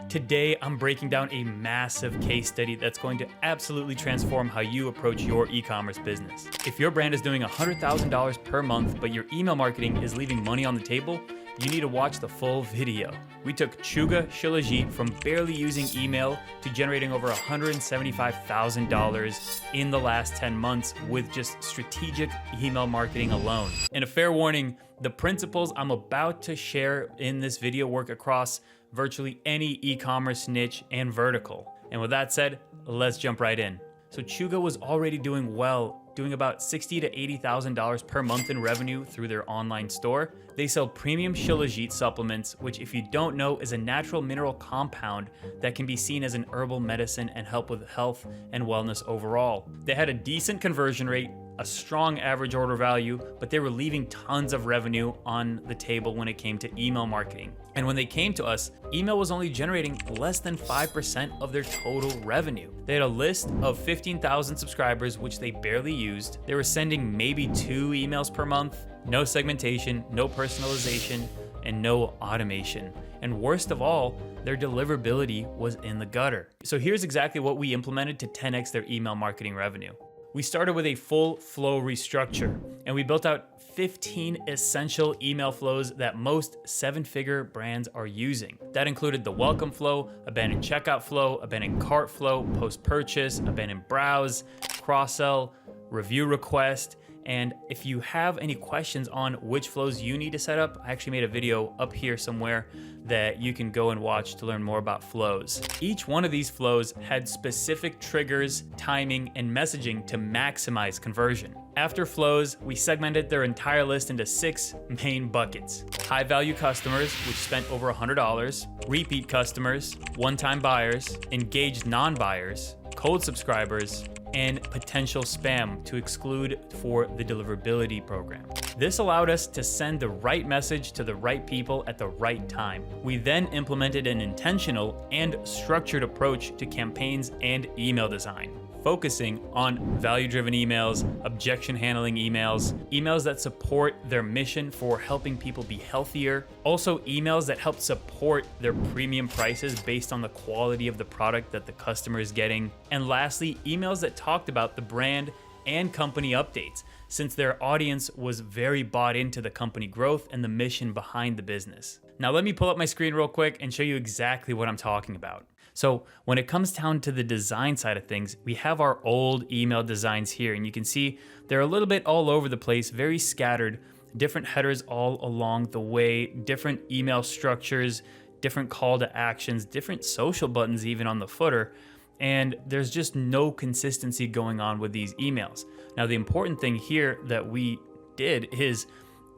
Today, I'm breaking down a massive case study that's going to absolutely transform how you approach your e-commerce business. If your brand is doing $100,000 per month, but your email marketing is leaving money on the table, you need to watch the full video. We took Chuga Shilajit from barely using email to generating over $175,000 in the last 10 months with just strategic email marketing alone. And a fair warning, the principles I'm about to share in this video work across virtually any e-commerce niche and vertical. And with that said, let's jump right in. So Chuga was already doing well, doing about $60,000 to $80,000 per month in revenue through their online store. They sell premium Shilajit supplements, which if you don't know is a natural mineral compound that can be seen as an herbal medicine and help with health and wellness overall. They had a decent conversion rate, a strong average order value, but they were leaving tons of revenue on the table when it came to email marketing. And when they came to us, email was only generating less than 5% of their total revenue. They had a list of 15,000 subscribers, which they barely used. They were sending maybe 2 emails per month, no segmentation, no personalization, and no automation. And worst of all, their deliverability was in the gutter. So here's exactly what we implemented to 10x their email marketing revenue. We started with a full flow restructure, and we built out 15 essential email flows that most 7-figure brands are using. That included the welcome flow, abandoned checkout flow, abandoned cart flow, post-purchase, abandoned browse, cross-sell, review request. And if you have any questions on which flows you need to set up, I actually made a video up here somewhere that you can go and watch to learn more about flows. Each one of these flows had specific triggers, timing, and messaging to maximize conversion. After flows, we segmented their entire list into 6 main buckets: high value customers, which spent over $100, repeat customers, one-time buyers, engaged non-buyers, cold subscribers, and potential spam to exclude for the deliverability program. This allowed us to send the right message to the right people at the right time. We then implemented an intentional and structured approach to campaigns and email design, focusing on value-driven emails, objection handling emails, emails that support their mission for helping people be healthier, also emails that help support their premium prices based on the quality of the product that the customer is getting, and lastly, emails that talked about the brand and company updates, since their audience was very bought into the company growth and the mission behind the business. Now let me pull up my screen real quick and show you exactly what I'm talking about. So when it comes down to the design side of things, we have our old email designs here, and you can see they're a little bit all over the place, very scattered, different headers all along the way, different email structures, different call to actions, different social buttons even on the footer, and there's just no consistency going on with these emails. Now the important thing here that we did is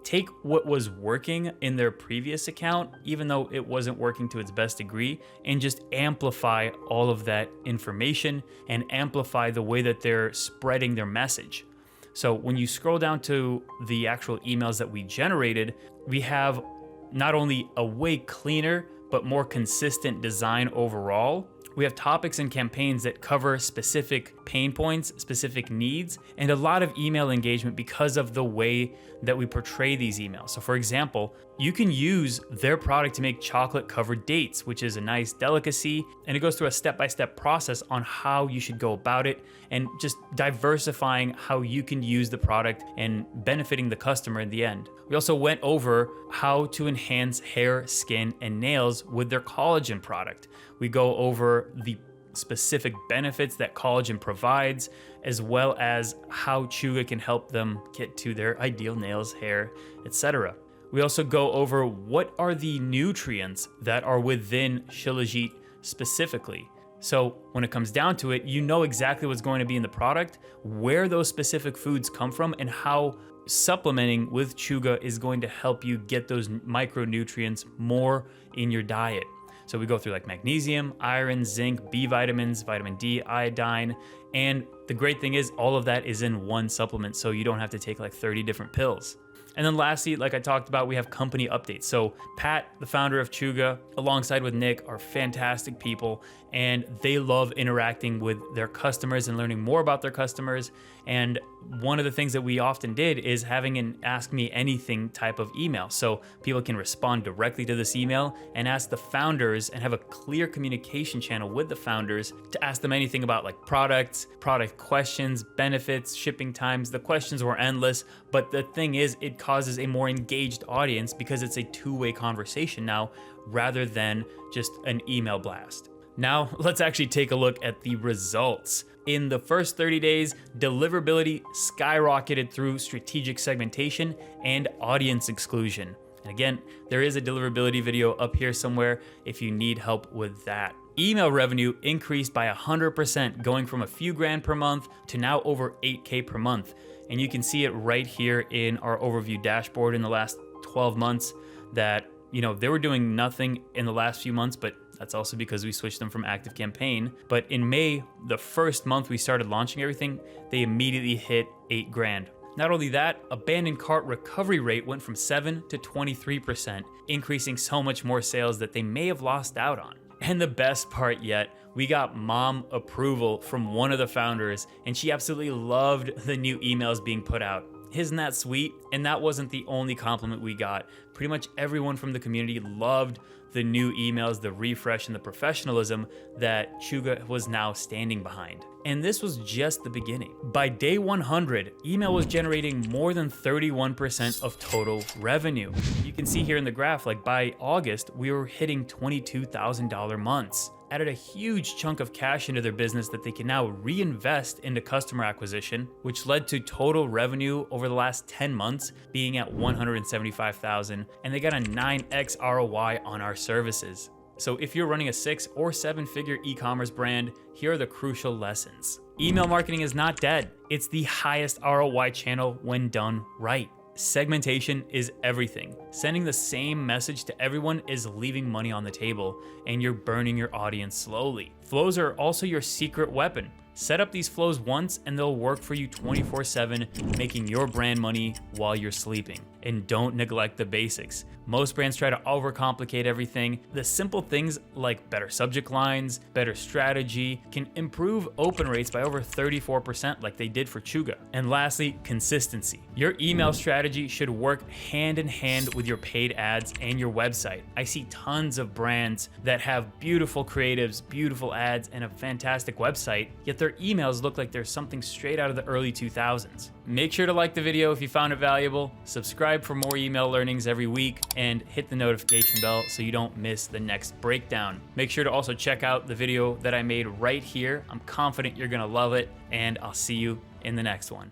take what was working in their previous account, even though it wasn't working to its best degree, and just amplify all of that information and amplify the way that they're spreading their message. So when you scroll down to the actual emails that we generated, we have not only a way cleaner, but more consistent design overall. We have topics and campaigns that cover specific pain points, specific needs, and a lot of email engagement because of the way that we portray these emails. So for example, you can use their product to make chocolate covered dates, which is a nice delicacy, and it goes through a step-by-step process on how you should go about it and just diversifying how you can use the product and benefiting the customer in the end. We also went over how to enhance hair, skin, and nails with their collagen product. We go over the specific benefits that collagen provides, as well as how Chuga can help them get to their ideal nails, hair, etc. We also go over what are the nutrients that are within Shilajit specifically. So when it comes down to it, you know exactly what's going to be in the product, where those specific foods come from, and how supplementing with Chuga is going to help you get those micronutrients more in your diet. So we go through like magnesium, iron, zinc, B vitamins, vitamin D, iodine, and the great thing is all of that is in one supplement, so you don't have to take like 30 different pills. And then lastly, like I talked about, we have company updates. So Pat, the founder of Chuga, alongside with Nick, are fantastic people, and they love interacting with their customers and learning more about their customers. And one of the things that we often did is having an ask me anything type of email. So people can respond directly to this email and ask the founders and have a clear communication channel with the founders to ask them anything about like products, product questions, benefits, shipping times. The questions were endless, but the thing is it causes a more engaged audience because it's a two-way conversation now rather than just an email blast. Now, let's actually take a look at the results. In the first 30 days, deliverability skyrocketed through strategic segmentation and audience exclusion. And again, there is a deliverability video up here somewhere if you need help with that. Email revenue increased by 100%, going from a few grand per month to now over 8K per month. And you can see it right here in our overview dashboard in the last 12 months that, they were doing nothing in the last few months, but that's also because we switched them from active campaign. But in May, the first month we started launching everything, they immediately hit 8 grand. Not only that, abandoned cart recovery rate went from 7 to 23%, increasing so much more sales that they may have lost out on. And the best part yet, we got mom approval from one of the founders, and she absolutely loved the new emails being put out. Isn't that sweet? And that wasn't the only compliment we got. Pretty much everyone from the community loved the new emails, the refresh, and the professionalism that Chuga was now standing behind. And this was just the beginning. By day 100, email was generating more than 31% of total revenue. You can see here in the graph, like by August, we were hitting $22,000 months. Added a huge chunk of cash into their business that they can now reinvest into customer acquisition, which led to total revenue over the last 10 months being at $175,000, and they got a 9x ROI on our services. So if you're running a 6 or 7-figure e-commerce brand, here are the crucial lessons. Email marketing is not dead. It's the highest ROI channel when done right. Segmentation is everything. Sending the same message to everyone is leaving money on the table, and you're burning your audience slowly. Flows are also your secret weapon. Set up these flows once and they'll work for you 24/7, making your brand money while you're sleeping. And don't neglect the basics. Most brands try to overcomplicate everything. The simple things like better subject lines, better strategy can improve open rates by over 34% like they did for Chuga. And lastly, consistency. Your email strategy should work hand in hand with your paid ads and your website. I see tons of brands that have beautiful creatives, beautiful ads, and a fantastic website, yet their emails look like they're something straight out of the early 2000s. Make sure to like the video if you found it valuable, subscribe for more email learnings every week, and hit the notification bell so you don't miss the next breakdown. Make sure to also check out the video that I made right here. I'm confident you're gonna love it, and I'll see you in the next one.